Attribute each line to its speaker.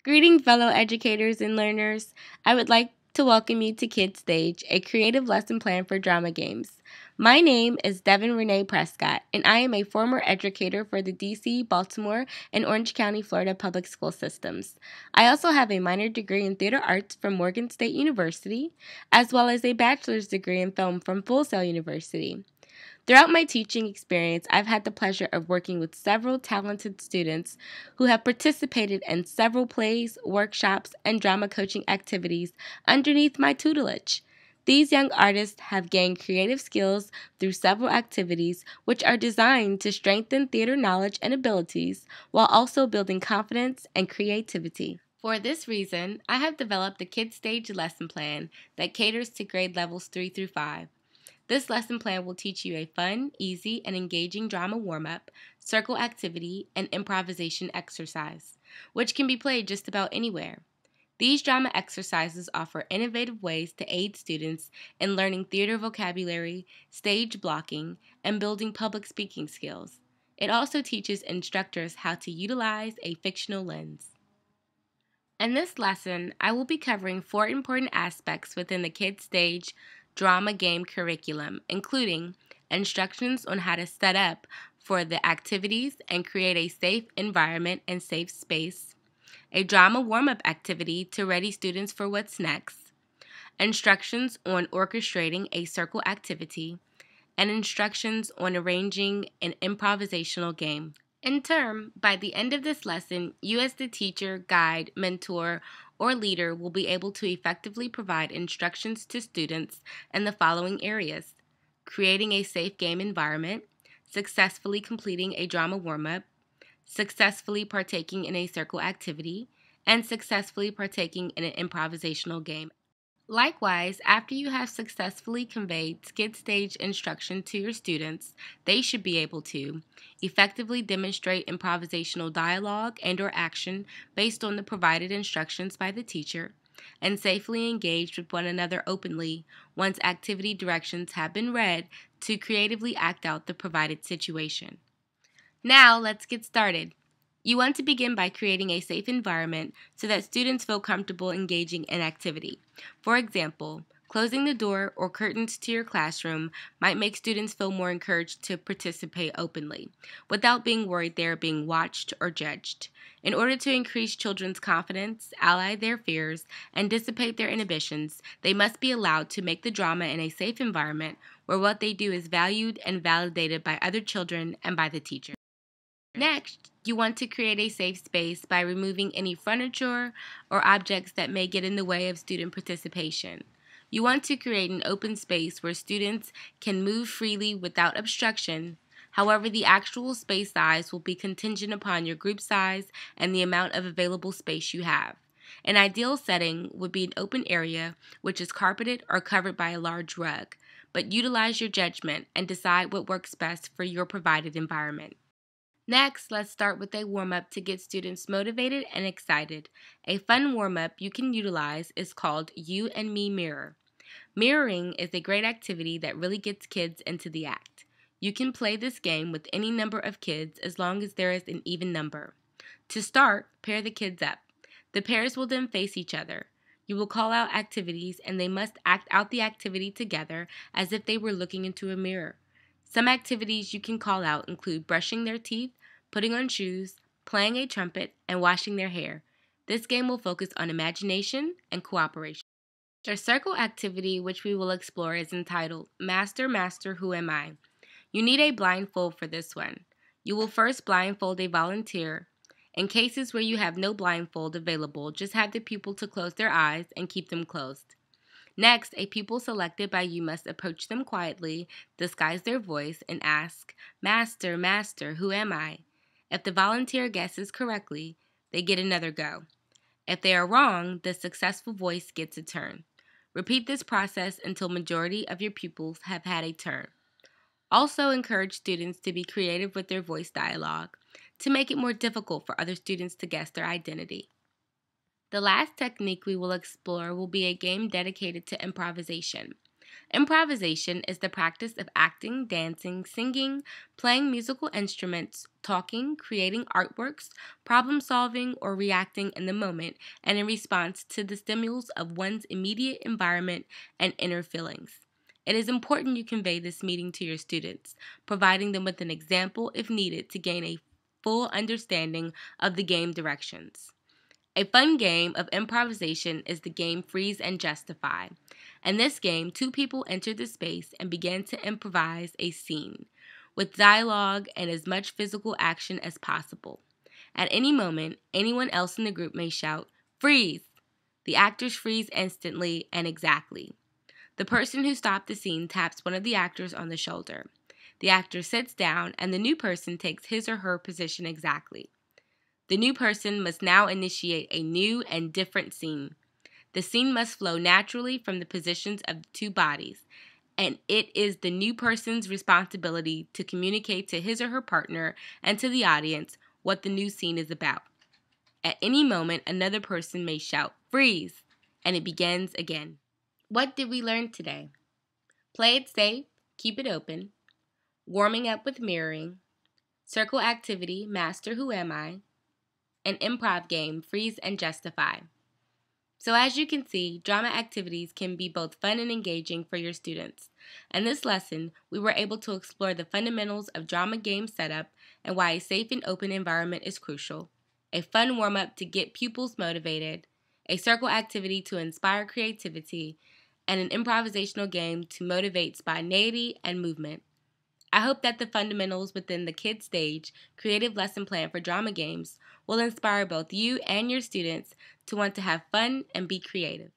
Speaker 1: Greeting fellow educators and learners. I would like to welcome you to Kid Stage, a creative lesson plan for drama games. My name is Devin Renee Prescott, and I am a former educator for the DC, Baltimore, and Orange County, Florida public school systems. I also have a minor degree in theater arts from Morgan State University, as well as a bachelor's degree in film from Full Sail University. Throughout my teaching experience, I've had the pleasure of working with several talented students who have participated in several plays, workshops, and drama coaching activities underneath my tutelage. These young artists have gained creative skills through several activities which are designed to strengthen theater knowledge and abilities while also building confidence and creativity. For this reason, I have developed the Kid Stage lesson plan that caters to grade levels 3 through 5. This lesson plan will teach you a fun, easy, and engaging drama warm-up, circle activity, and improvisation exercise, which can be played just about anywhere. These drama exercises offer innovative ways to aid students in learning theater vocabulary, stage blocking, and building public speaking skills. It also teaches instructors how to utilize a fictional lens. In this lesson, I will be covering 4 important aspects within the Kid Stage drama game curriculum, including instructions on how to set up for the activities and create a safe environment and safe space, a drama warm-up activity to ready students for what's next, instructions on orchestrating a circle activity, and instructions on arranging an improvisational game. In turn, by the end of this lesson, you as the teacher, guide, mentor, or leader will be able to effectively provide instructions to students in the following areas: creating a safe game environment, successfully completing a drama warm-up, successfully partaking in a circle activity, and successfully partaking in an improvisational game. Likewise, after you have successfully conveyed skid stage instruction to your students, they should be able to effectively demonstrate improvisational dialogue and or action based on the provided instructions by the teacher, and safely engage with one another openly once activity directions have been read to creatively act out the provided situation. Now, let's get started. You want to begin by creating a safe environment so that students feel comfortable engaging in activity. For example, closing the door or curtains to your classroom might make students feel more encouraged to participate openly, without being worried they are being watched or judged. In order to increase children's confidence, allay their fears, and dissipate their inhibitions, they must be allowed to make the drama in a safe environment where what they do is valued and validated by other children and by the teacher. Next, you want to create a safe space by removing any furniture or objects that may get in the way of student participation. You want to create an open space where students can move freely without obstruction. However, the actual space size will be contingent upon your group size and the amount of available space you have. An ideal setting would be an open area which is carpeted or covered by a large rug, but utilize your judgment and decide what works best for your provided environment. Next, let's start with a warm-up to get students motivated and excited. A fun warm-up you can utilize is called You and Me Mirror. Mirroring is a great activity that really gets kids into the act. You can play this game with any number of kids as long as there is an even number. To start, pair the kids up. The pairs will then face each other. You will call out activities and they must act out the activity together as if they were looking into a mirror. Some activities you can call out include brushing their teeth, putting on shoes, playing a trumpet, and washing their hair. This game will focus on imagination and cooperation. The circle activity, which we will explore, is entitled Master, Master, Who Am I? You need a blindfold for this one. You will first blindfold a volunteer. In cases where you have no blindfold available, just have the pupil to close their eyes and keep them closed. Next, a pupil selected by you must approach them quietly, disguise their voice, and ask, Master, Master, who am I? If the volunteer guesses correctly, they get another go. If they are wrong, the successful voice gets a turn. Repeat this process until majority of your pupils have had a turn. Also encourage students to be creative with their voice dialogue to make it more difficult for other students to guess their identity. The last technique we will explore will be a game dedicated to improvisation. Improvisation is the practice of acting, dancing, singing, playing musical instruments, talking, creating artworks, problem solving, or reacting in the moment and in response to the stimulus of one's immediate environment and inner feelings. It is important you convey this meaning to your students, providing them with an example if needed to gain a full understanding of the game directions. A fun game of improvisation is the game Freeze and Justify. In this game, two people enter the space and begin to improvise a scene, with dialogue and as much physical action as possible. At any moment, anyone else in the group may shout, "Freeze!" The actors freeze instantly and exactly. The person who stopped the scene taps one of the actors on the shoulder. The actor sits down and the new person takes his or her position exactly. The new person must now initiate a new and different scene. The scene must flow naturally from the positions of the two bodies, and it is the new person's responsibility to communicate to his or her partner and to the audience what the new scene is about. At any moment, another person may shout, "Freeze!" and it begins again. What did we learn today? Play it safe, keep it open, warming up with mirroring, circle activity, master who am I, an improv game, Freeze and Justify. So as you can see, drama activities can be both fun and engaging for your students. In this lesson, we were able to explore the fundamentals of drama game setup and why a safe and open environment is crucial, a fun warm-up to get pupils motivated, a circle activity to inspire creativity, and an improvisational game to motivate spontaneity and movement. I hope that the fundamentals within the Kids Stage creative lesson plan for drama games will inspire both you and your students to want to have fun and be creative.